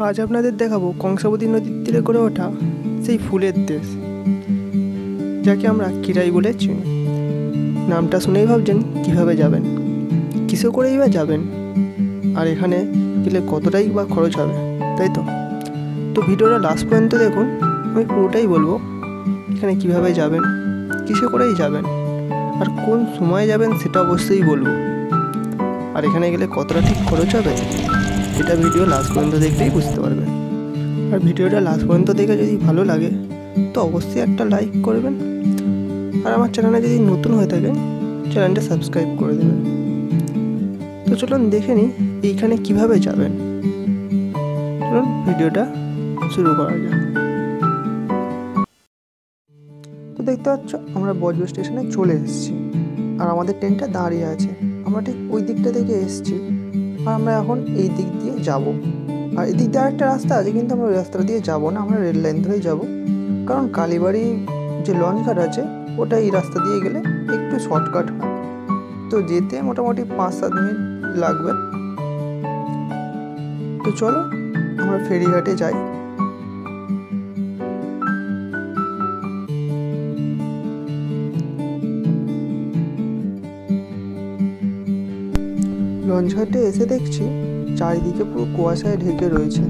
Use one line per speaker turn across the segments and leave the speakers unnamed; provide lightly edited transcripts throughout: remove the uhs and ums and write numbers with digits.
আজ আপনাদের দেখাবো কংসাবতী নদীর তীরে গড়ে ওঠা সেই ফুলের দেশ, যাকে আমরা খিরাই বলে চিনি। নামটা শুনেই ভাবছেন কীভাবে যাবেন, কিসে করেই বা যাবেন, আর এখানে গেলে কতটাই বা খরচ হবে, তাই তো ভিডিওটা লাস্ট পর্যন্ত দেখুন। আমি পুরোটাই বলবো এখানে কিভাবে যাবেন, কিসে করেই যাবেন, আর কোন সময় যাবেন সেটা অবশ্যই বলবো। আর এখানে গেলে কতটা ঠিক খরচ হবে এটা ভিডিও লাস্ট পর্যন্ত দেখলেই বুঝতে পারবেন। আর ভিডিওটা লাস্ট পর্যন্ত দেখে যদি ভালো লাগে তো অবশ্যই একটা লাইক করবেন, আর আমার চ্যানেলে যদি নতুন হয়ে থাকেন চ্যানেলটা সাবস্ক্রাইব করে দেবেন। তো চলুন দেখে নিই এইখানে কিভাবে যাবেন। চলুন ভিডিওটা শুরু করা যাক। তো দেখতে পাচ্ছ আমরা বজবজ স্টেশনে চলে এসেছি, আর আমাদের ট্রেনটা দাঁড়িয়ে আছে। আমরা ঠিক ওই দিকটা থেকে এসেছি, আর আমরা এখন এই দিক দিয়ে যাব। আর এদিক দিয়ে আরেকটা রাস্তা আছে, কিন্তু আমরা ওই রাস্তা দিয়ে যাবো না, আমরা রেল লাইন ধরেই যাব। কারণ কালীবাড়ি যে লঞ্চ ঘাট আছে ওটা এই রাস্তা দিয়ে গেলে একটু শর্টকাট হয়, তো যেতে মোটামুটি 5-7 মিনিট লাগবে। তো চলো আমরা ফেরিঘাটে যাই। লঞ্চ ঘাটে এসে দেখছি চারিদিকে পুরো কুয়াশায় ঢেকে রয়েছে,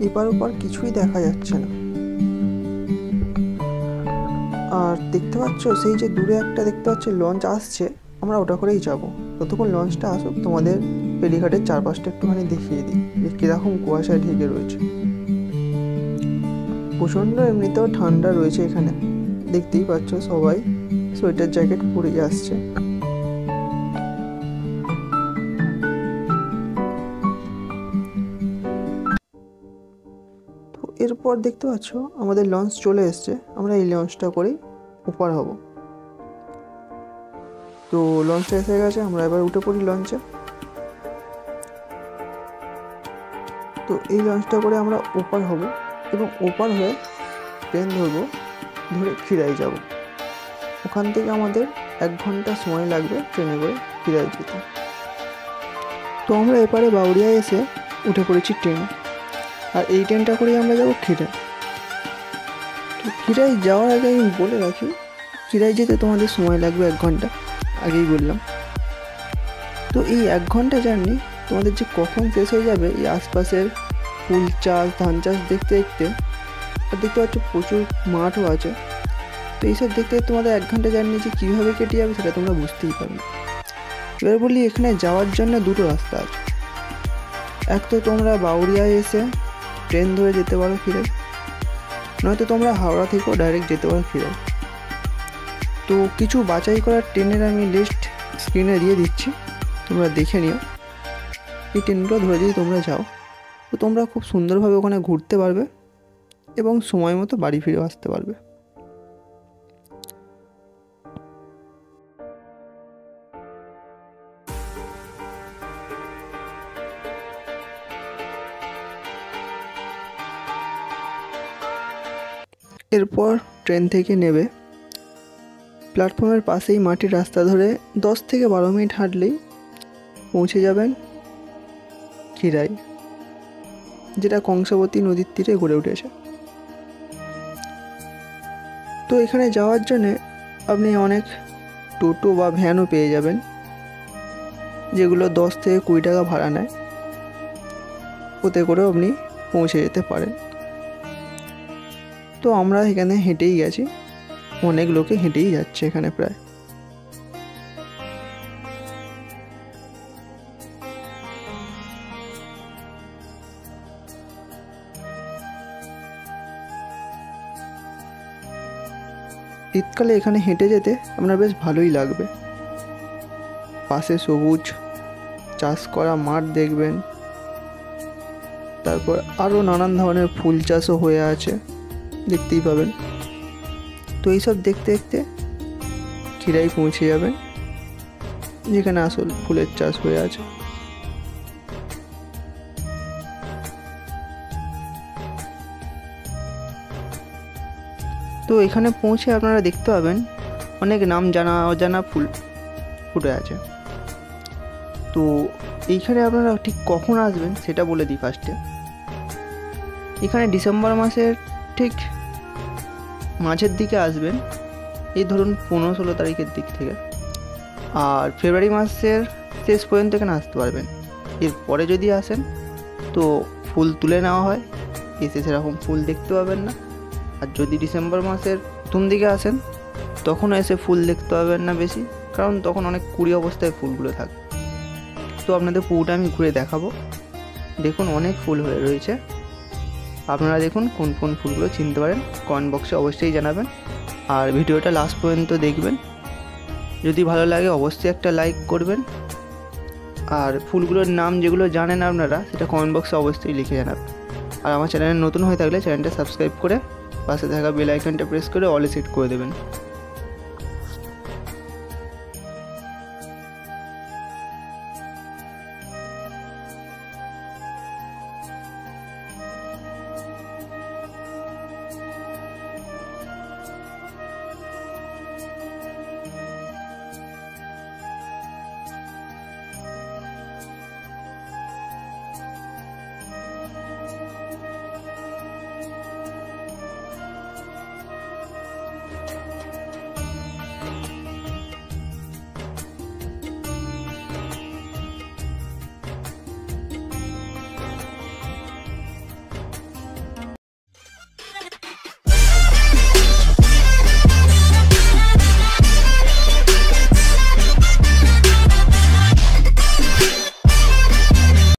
এপার ওপার কিছুই দেখা যাচ্ছে না। আর দেখতে পাচ্ছ সেই যে দূরে একটা দেখতে পাচ্ছ লঞ্চ আসছে, আমরা ওটা করেই যাব। ততক্ষণ লঞ্চটা আসুক তোমাদের ফেরিঘাটের চারপাশটা একটুখানি দেখিয়ে দিই যে কীরকম কুয়াশায় ঢেকে রয়েছে। প্রচণ্ড এমনিতেও ঠান্ডা রয়েছে এখানে, দেখতেই পাচ্ছ সবাই সোয়েটার জ্যাকেট পরেই আসছে। এরপর দেখতে পাচ্ছ আমাদের লঞ্চ চলে এসছে, আমরা এই লঞ্চটা করেই ওপার হব। তো লঞ্চটা এসে গেছে, আমরা এবার উঠে পড়ি লঞ্চে। তো এই লঞ্চটা করে আমরা ওপার হব, এবং ওপার হয়ে ট্রেন ধরবো, ধরে খিরাই যাব। ওখান থেকে আমাদের 1 ঘন্টা সময় লাগবে ট্রেনে করে খিরাই যেতে। তো আমরা এপারে বাউরিয়ায় এসে উঠে পড়েছি ট্রেনে, আর এই ট্রেনটা করেই আমরা যাবো খিরাই। তো খিরাই যাওয়ার আগে আমি বলে রাখি, খিরাই যেতে তোমাদের সময় লাগবে 1 ঘন্টা, আগেই বললাম। তো এই 1 ঘন্টা জার্নি তোমাদের যে কখন শেষ হয়ে যাবে এই আশপাশের ফুল চাষ, ধান চাষ দেখতে দেখতে, আর দেখতে পাচ্ছ প্রচুর মাঠও আছে। তো এইসব দেখতে তোমাদের 1 ঘন্টা জার্নি যে কীভাবে কেটে যাবে সেটা তোমরা বুঝতেই পারবে। এবার বলি, এখানে যাওয়ার জন্য 2টো রাস্তা আছে। এক তো তোমরা বাউরিয়ায় এসে ট্রেন ধরে যেতে পারো খিরাই, নয়তো তোমরা হাওড়া থেকেও ডাইরেক্ট যেতে পারো খিরাই। তো কিছু বাছাই করার ট্রেনের আমি লিস্ট স্ক্রিনে দিয়ে দিচ্ছি, তোমরা দেখে নিও। এই ট্রেনগুলো ধরে যদি তোমরা যাও তো তোমরা খুব সুন্দরভাবে ওখানে ঘুরতে পারবে এবং সময় মতো বাড়ি ফিরে আসতে পারবে। এরপর ট্রেন থেকে নেবে প্ল্যাটফর্মের পাশেই মাটির রাস্তা ধরে 10 থেকে 12 মিনিট হাঁটলেই পৌঁছে যাবেন খিরাই, যেটা কংসাবতী নদীর তীরে গড়ে উঠেছে। তো এখানে যাওয়ার জন্যে আপনি অনেক টোটো বা ভ্যানও পেয়ে যাবেন, যেগুলো 10 থেকে 20 টাকা ভাড়া নেয়, ওতে করেও আপনি পৌঁছে যেতে পারেন। তো আমরা এখানে হেঁটেই গেছি, অনেক লোকে হেঁটেই যাচ্ছে এখানে প্রায়। শীতকালে এখানে হেঁটে যেতে আপনার বেশ ভালোই লাগবে। পাশে সবুজ চাষ করা মাঠ দেখবেন, তারপর আরও নানান ধরনের ফুল চাষও হয়ে আছে, দেখতেই পাবেন। তো এইসব দেখতে দেখতে খিরাই পৌঁছে যাবেন, যেখানে আসল ফুলের চাষ হয়ে আছে। তো এখানে পৌঁছে আপনারা দেখতে পাবেন অনেক নাম জানা অজানা ফুল ফুটে আছে। তো এইখানে আপনারা ঠিক কখন আসবেন সেটা বলে দিই ফার্স্টে। এখানে ডিসেম্বর মাসের ঠিক মাঝের দিকে আসবেন, এই ধরুন 15-16 তারিখের দিক থেকে, আর ফেব্রুয়ারি মাসের শেষ পর্যন্ত এখানে আসতে পারবেন। এরপরে যদি আসেন তো ফুল তুলে নেওয়া হয়, এসে সেরকম ফুল দেখতে পাবেন না। আর যদি ডিসেম্বর মাসের প্রথম দিকে আসেন তখন এসে ফুল দেখতে পাবেন না বেশি, কারণ তখন অনেক কুড়ি অবস্থায় ফুলগুলো থাকে। তো আপনাদের পুকুরটা আমি ঘুরে দেখাবো। দেখুন অনেক ফুল হয়ে রয়েছে, আপনারা দেখুন কোন কোন ফুলগুলো চিনতে পারেন কমেন্ট বক্সে অবশ্যই জানাবেন, আর ভিডিওটা লাস্ট পর্যন্ত দেখবেন। যদি ভালো লাগে অবশ্যই একটা লাইক করবেন, আর ফুলগুলোর নাম যেগুলো জানেন আপনারা সেটা কমেন্ট বক্সে অবশ্যই লিখে জানাবেন। আর আমার চ্যানেলে নতুন হয়ে থাকলে চ্যানেলটা সাবস্ক্রাইব করে পাশে থাকা বেল আইকনটা প্রেস করে অলে সেট করে দেবেন।